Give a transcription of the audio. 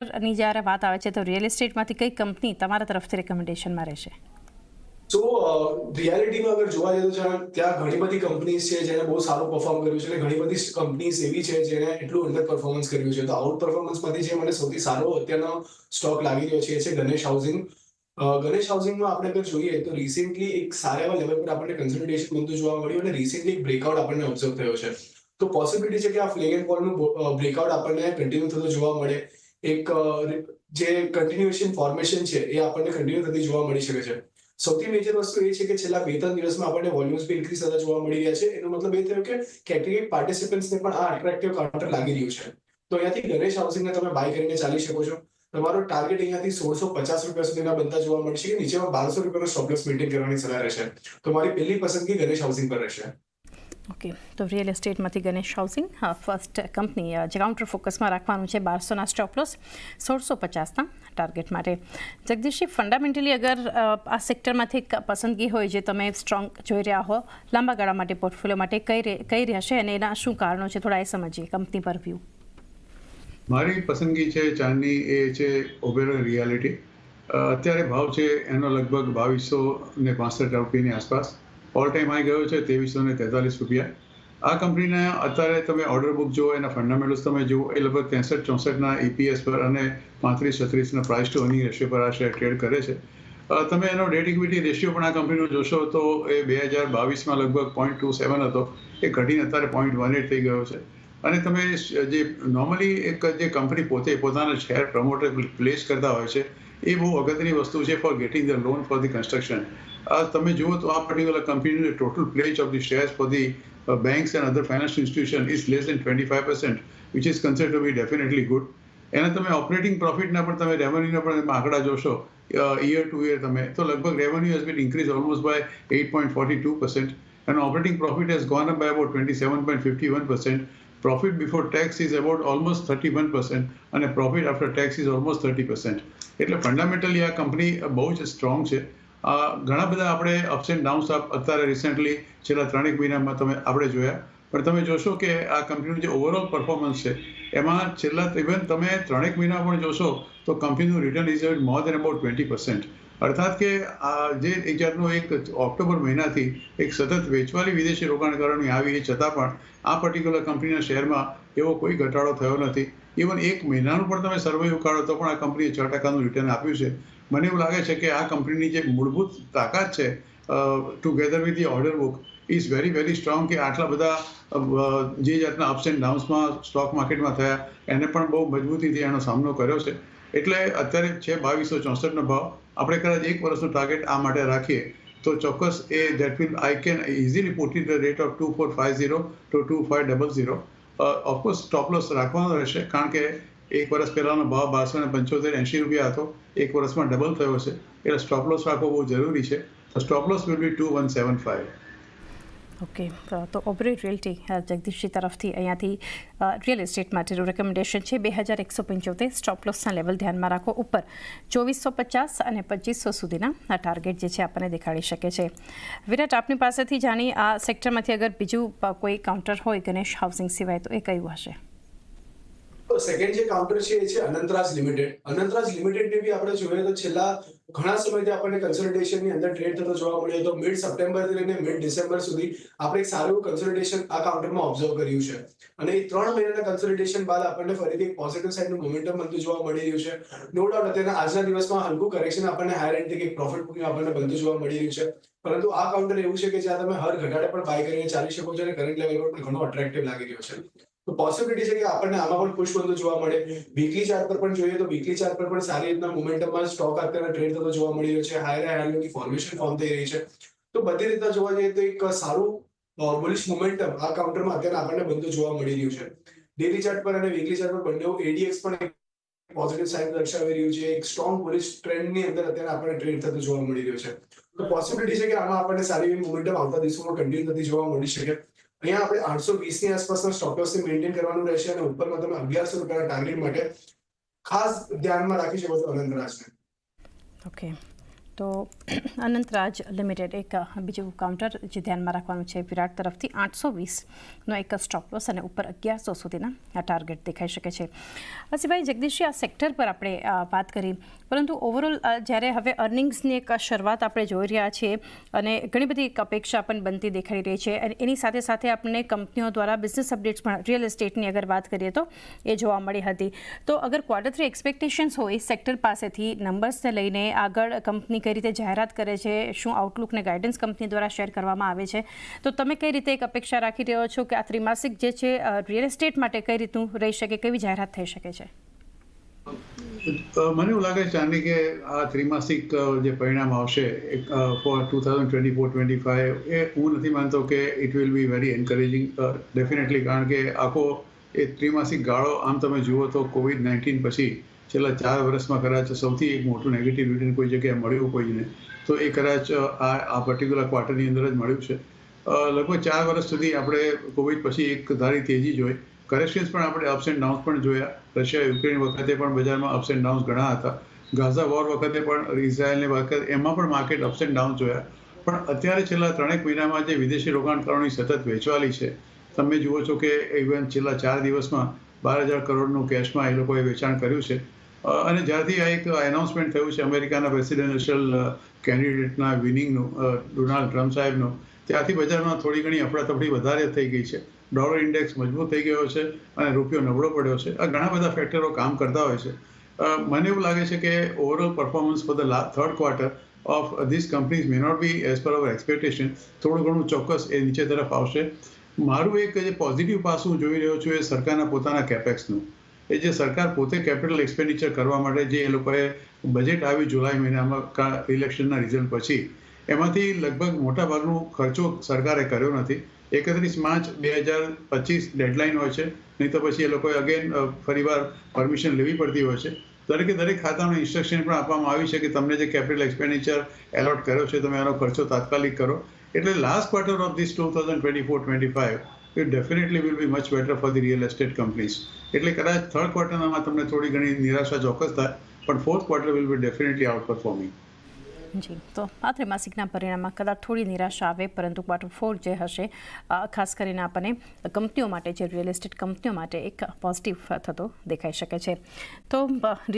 ની જ્યારે વાત આવે છે તો રિયલ એસ્ટેટમાંથી કઈ કંપની તમારા તરફથી રેકમેન્ડેશનમાં રહેશે? તો રિયાલિટીમાં અગર જોવા જઈએ તો ત્યાં ઘણી બધી કંપનીઝ છે જેને બહુ સારું પરફોર્મ કર્યું છે અને ઘણી બધી કંપનીઝ એવી છે જેને એટલું અંડર પરફોર્મન્સ કર્યું છે. તો આઉટ પરફોર્મન્સમાંથી જે મને સૌથી સારો અત્યારનો સ્ટોક લાગી રહ્યો છે એ છે ગણેશ હાઉસિંગ. ગણેશ હાઉસિંગમાં આપણે અગર જોઈએ તો રિસેન્ટલી એક સારા એવા લેવલ પર આપણને કન્સોલિડેશન બનતું જોવા મળ્યું અને રિસેન્ટલી એક બ્રેકઆઉટ આપણને ઓબ્ઝર્વ થયો છે. તો પોસિબિલિટી છે કે આ ફ્લેગ એન્ડ ફોલનું બ્રેકઆઉટ આપણને કન્ટિન્યુ થતો જોવા મળે. એક જે કન્ટિન્યુએશન ફોર્મેશન છે એ આપણને કન્ટિન્યુ થતી જોવા મળી શકે છે. સૌથી મેજર વસ્તુ એ છે કે છેલ્લા 2-3 દિવસમાં આપણને વોલ્યુમ્સ બી ઇન્ક્રીઝ થતા જોવા મળી રહ્યા છે. એનો મતલબ એ થયો કે કેટલીક પાર્ટિસિપન્ટ્સને પણ આ અટ્રેક્ટિવ કાઉન્ટર લાગી રહ્યું છે. તો અહીંયાથી ગણેશ હાઉસિંગને તમે બાય કરીને ચાલી શકો છો. તમારો ટાર્ગેટ અહીંયાથી 1650 રૂપિયા સુધીના બનતા જોવા મળશે કે નીચેમાં 1200 રૂપિયાનો સ્ટોપ લોસ મેન્ટેન કરવાની સલાહ રહેશે. તો મારી પહેલી પસંદગી ગણેશ હાઉસિંગ પર રહેશે. ઓકે, તો રિયલ એસ્ટેટમાંથી ગણેશ હાઉસિંગ ફર્સ્ટ કંપની જે કાઉન્ટર ફોકસમાં રાખવાનું છે 1200ના સ્ટોપ લોસ 1650ના ટાર્ગેટ માટે. જગદીશજી, ફંડામેન્ટલી અગર આ સેક્ટરમાંથી પસંદગી હોય જે તમે સ્ટ્રોંગ જોઈ રહ્યા હો લાંબા ગાળા માટે પોર્ટફોલિયો માટે કઈ રહેશે અને એના શું કારણો છે થોડા એ સમજીએ કંપની પર વ્યૂ. મારી પસંદગી છે ચારની એ છે ઓબેરોય રિયાલિટી. અત્યારે ભાવ છે એનો લગભગ 2265 રૂપિયાની આસપાસ. ઓલ ટાઈમ હાઈ ગયો છે 2343 રૂપિયા. આ કંપનીના અત્યારે તમે ઓર્ડર બુક જુઓ, એના ફંડામેન્ટલ્સ તમે જુઓ, એ લગભગ 63-64ના EPS પર અને 35-36ના પ્રાઇસ ટુ અર્નિંગ રેશિયો પર આ શેર ટ્રેડ કરે છે. તમે એનો ડેટ ઇક્વિટી રેશિયો પણ આ કંપનીનો જોશો તો એ 2022માં લગભગ 0.27 હતો, એ ઘટીને અત્યારે 0.18 થઈ ગયો છે. અને તમે જે નોર્મલી એક જે કંપની પોતાના શેર પ્રમોટર પ્લેસ કરતા હોય છે એ બહુ અગત્યની વસ્તુ છે for getting the loan for the construction. તમે જુઓ તો આ પર્ટિક્યુલર કંપનીનું total pledge of the shares for the banks and other financial institutions is less than 25%, which is considered to be definitely good. એના તમે ઓપરેટિંગ પ્રોફિટના પણ તમે રેવન્યુના પણ આંકડા જોશો યર ટુ યર તમે તો લગભગ revenue has been increase almost by 8.42% and operating profit has gone up by about 27.51%. Profit before tax is about almost 31% and profit after tax is almost 30%. એટલે ફંડામેન્ટલી આ કંપની બહુ જ strong છે. ઘણા બધા આપણે અપ્સ એન્ડ ડાઉન્સ અત્યારે recently છેલ્લા 3 મહિનામાં આપણે જોયા, પણ તમે જોશો કે આ કંપનીનું જે ઓવરઓલ પરફોર્મન્સ છે એમાં છેલ્લા ઇવન તમે 3 મહિના પણ જોશો તો કંપનીનું return is more than about 20%. અર્થાત કે આ જે એક જાતનું એક ઓક્ટોબર મહિનાથી એક સતત વેચવાલી વિદેશી રોકાણકારોની આવી એ છતાં પણ આ પર્ટિક્યુલર કંપનીના શેરમાં એવો કોઈ ઘટાડો થયો નથી. ઇવન એક મહિનાનું પણ તમે સર્વે ઉકાળો તો પણ આ કંપનીએ 6%નું રિટર્ન આપ્યું છે. મને એવું લાગે છે કે આ કંપનીની જે મૂળભૂત તાકાત છે together with the order book is very very strong કે આટલા બધા જે જાતના અપ્સ એન્ડ ડાઉન્સમાં સ્ટોક માર્કેટમાં થયા એને પણ બહુ મજબૂતીથી એનો સામનો કર્યો છે. એટલે અત્યારે છે 2264નો ભાવ. આપણે કદાચ 1 વર્ષનું ટાર્ગેટ આ માટે રાખીએ તો ચોક્કસ એ that will I can easily put in the rate of 2450 to 2500. Of course stop loss રાખવાનો રહેશે કારણ કે 1 વર્ષ પહેલાનો ભાવ 1275-80 રૂપિયા હતો, 1 વર્ષમાં ડબલ થયો છે એટલે સ્ટોપ લોસ રાખવો બહુ જરૂરી છે. Stop loss will be 2175. Okay, તો ઓબેરોય રિયલ્ટી જગદીશજી તરફથી અહીંયાથી રિયલ એસ્ટેટ માટેનું રેકમેન્ડેશન છે 2175. સ્ટોપ લોસના લેવલ ધ્યાનમાં રાખો. ઉપર 2450 અને 2500 સુધીના આ ટાર્ગેટ જે છે આપણને દેખાડી શકે છે. વિરાટ, આપની પાસેથી જાણી આ સેક્ટરમાંથી અગર બીજું કોઈ કાઉન્ટર હોય ગણેશ હાઉસિંગ સિવાય તો એ કયું હશે? સેકન્ડ જે કાઉન્ટર છે એ છે અનંતરાજ લિમિટેડ. અનંતરાજ લિમિટેડને બી આપણે જોઈએ તો છેલ્લા ઘણા સમયથી આપણને કન્સોલિડેશનની અંદર ટ્રેડ થતો જોવા મળ્યો હતો. મિડ સપ્ટેમ્બરથી લઈને મિડ ડિસેમ્બર સુધી આપણે એક સારું કન્સોલિડેશન આ કાઉન્ટરમાં ઓબ્ઝર્વ કર્યું છે અને એ 3 મહિનાના કન્સોલિડેશન બાદ આપણને ફરીથી એક પોઝિટિવ સાઇડનું મોમેન્ટમ બનતું જોવા મળી રહ્યું છે. નો ડાઉટ અત્યારના આજના દિવસમાં હલકું કરેક્શન આપણને હાયર એન્ડ એક પ્રોફિટ બુકિંગ આપણને બનતું જોવા મળી રહ્યું છે. પરંતુ આ કાઉન્ટર એવું છે કે જ્યાં તમે હર ઘટાડે પણ બાય કરીને ચાલી શકો છો અને કરંટ લેવલ પર પણ ઘણો અટ્રેક્ટિવ લાગી રહ્યો છે. તો પોસિબિલિટી છે કે આપણને આમાં પણ પુશ બનતું જોવા મળે. વીકલી ચાર્ટ પર પણ જોઈએ તો વીકલી ચાર્ટ પર પણ સારી રીતના મોમેન્ટમમાં સ્ટોક અત્યારે ટ્રેડ થતો જોવા મળી રહ્યો છે. હાયર હાયરની ફોર્મેશન ફોર્મ થઈ રહી છે. તો બધી રીતના જોવા જઈએ તો એક સારું બુલિશ મોમેન્ટમ આ કાઉન્ટરમાં અત્યારે આપણને બનતું જોવા મળી રહ્યું છે. ડેલી ચાર્ટ પર અને વીકલી ચાર્ટ પર બંને ADX પણ પોઝિટિવ સાઇન દર્શાવી રહ્યું છે. એક સ્ટ્રોંગ બુલિશ ટ્રેન્ડની અંદર અત્યારે આપણને ટ્રેડ થતું જોવા મળી રહ્યું છે. તો પોસિબિલિટી છે કે આમાં આપણને સારી એવી મોમેન્ટમ આવતા દિવસોમાં કન્ટિન્યુ થતી જોવા મળી શકે. અહીંયા આપણે 820ની આસપાસના સ્ટોપ લોસને મેન્ટેન કરવાનું રહેશે અને ઉપરમાં તમે 1100 રૂપિયાના ટાર્ગેટ માટે ખાસ ધ્યાનમાં રાખી શકો છો અનંતરાજને. ઓકે, તો અનંતરાજ લિમિટેડ એક બીજું કાઉન્ટર જે ધ્યાનમાં રાખવાનું છે વિરાટ તરફથી 820નો એક સ્ટોપ લોસ અને ઉપર 1100 સુધીના આ ટાર્ગેટ દેખાઈ શકે છે. સિવાય જગદીશજી, આ સેક્ટર પર આપણે વાત કરી, પરંતુ ઓવરઓલ જ્યારે હવે અર્નિંગ્સની એક શરૂઆત આપણે જોઈ રહ્યા છીએ અને ઘણી બધી એક અપેક્ષા પણ બનતી દેખાઈ રહી છે, અને એની સાથે સાથે આપણને કંપનીઓ દ્વારા બિઝનેસ અપડેટ્સ પણ રિયલ એસ્ટેટની અગર વાત કરીએ તો એ જોવા મળી હતી. તો અગર ક્વાર્ટર 3 એક્સપેક્ટેશન્સ હોય સેક્ટર પાસેથી, નંબર્સને લઈને આગળ કંપની કઈ રીતે જાહેરાત કરે છે, શું આઉટલુક ને ગાઈડન્સ કંપની દ્વારા શેર કરવામાં આવે છે, તો તમે કઈ રીતે એક અપેક્ષા રાખી રહ્યો છો કે આ ત્રિમાસિક જે છે રિયલ એસ્ટેટ માટે કઈ રીતનું રહી શકે, કેવી જાહેરાત થઈ શકે છે? મને એવું લાગે છે ચાંદની કે આ ત્રિમાસિક જે પરિણામ આવશે ફોર 2024-25 એ હું નથી માનતો કે it will be very encouraging definitely, કારણ કે આખો એ ત્રિમાસિક ગાળો આમ તમે જુઓ તો COVID-19 પછી છેલ્લા 4 વર્ષમાં કદાચ સૌથી એક મોટું નેગેટિવ રિટર્ન કોઈ જગ્યાએ મળ્યું કોઈને, તો એ કદાચ આ પર્ટિક્યુલર ક્વાર્ટરની અંદર જ મળ્યું છે. લગભગ 4 વર્ષ સુધી આપણે કોવિડ પછી એક ધારી તેજી જોઈ, કરેક્શન્સ પણ આપણે અપ્સ એન્ડ ડાઉન્સ પણ જોયા. રશિયા યુક્રેન વખતે પણ બજારમાં અપ્સ એન્ડ ડાઉન્સ ઘણા હતા. ગાઝા વોર વખતે પણ ઇઝરાયલની વખતે એમાં પણ માર્કેટ અપ્સ એન્ડ ડાઉન્સ જોયા. પણ અત્યારે છેલ્લા 3 મહિનામાં જે વિદેશી રોકાણકારોની સતત વેચવાલી છે, તમે જુઓ છો કે ઇવન છેલ્લા 4 દિવસમાં 12,000 કરોડનું કેશમાં એ લોકોએ વેચાણ કર્યું છે. અને જ્યારથી આ એક એનાઉન્સમેન્ટ થયું છે અમેરિકાના પ્રેસિડેન્શિયલ કેન્ડિડેટના વિનિંગનું, ડોનાલ્ડ ટ્રમ્પ સાહેબનું, ત્યારથી બજારમાં થોડી ઘણી અફડાતફડી વધારે થઈ ગઈ છે. ડોલર ઇન્ડેક્સ મજબૂત થઈ ગયો છે અને રૂપિયો નબળો પડ્યો છે. આ ઘણા બધા ફેક્ટરો કામ કરતા હોય છે. મને એવું લાગે છે કે overall performance for the third quarter of this companies may not be as per our expectation. થોડું ઘણું ચોક્કસ એ નીચે તરફ આવશે. મારું એક જે પોઝિટિવ પાસું જોઈ રહ્યો છું એ સરકારના પોતાના કેપેક્સનું. એ જે સરકાર પોતે કેપિટલ એક્સપેન્ડિચર કરવા માટે જે એ લોકોએ બજેટ આવ્યું જુલાઈ મહિનામાં ઇલેક્શનના રિઝલ્ટ પછી, એમાંથી લગભગ મોટાભાગનો ખર્ચો સરકારે કર્યો નથી. 31 માર્ચ 2025 ડેડલાઇન હોય છે, નહીં તો પછી એ લોકોએ અગેન ફરીવાર પરમિશન લેવી પડતી હોય છે. દરેક ખાતામાં ઇન્સ્ટ્રક્શન પણ આપવામાં આવી છે કે તમને જે કેપિટલ એક્સપેન્ડિચર એલોટ કર્યો છે તમે એનો ખર્ચો તાત્કાલિક કરો. એટલે last quarter of this 2024-25 it definitely will be much better for the real estate companies. એટલે કદાચ થર્ડ ક્વાર્ટરમાં તમને થોડી ઘણી નિરાશા ચોક્કસ થાય, પણ fourth quarter will be definitely outperforming. જી, તો આ ત્રિમાસિકના પરિણામમાં કદાચ થોડી નિરાશા આવે, પરંતુ ક્વાર્ટર 4 જે હશે ખાસ કરીને આપણને કંપનીઓ માટે, જે રિયલ એસ્ટેટ કંપનીઓ માટે એક પોઝિટિવ થતો દેખાઈ શકે છે. તો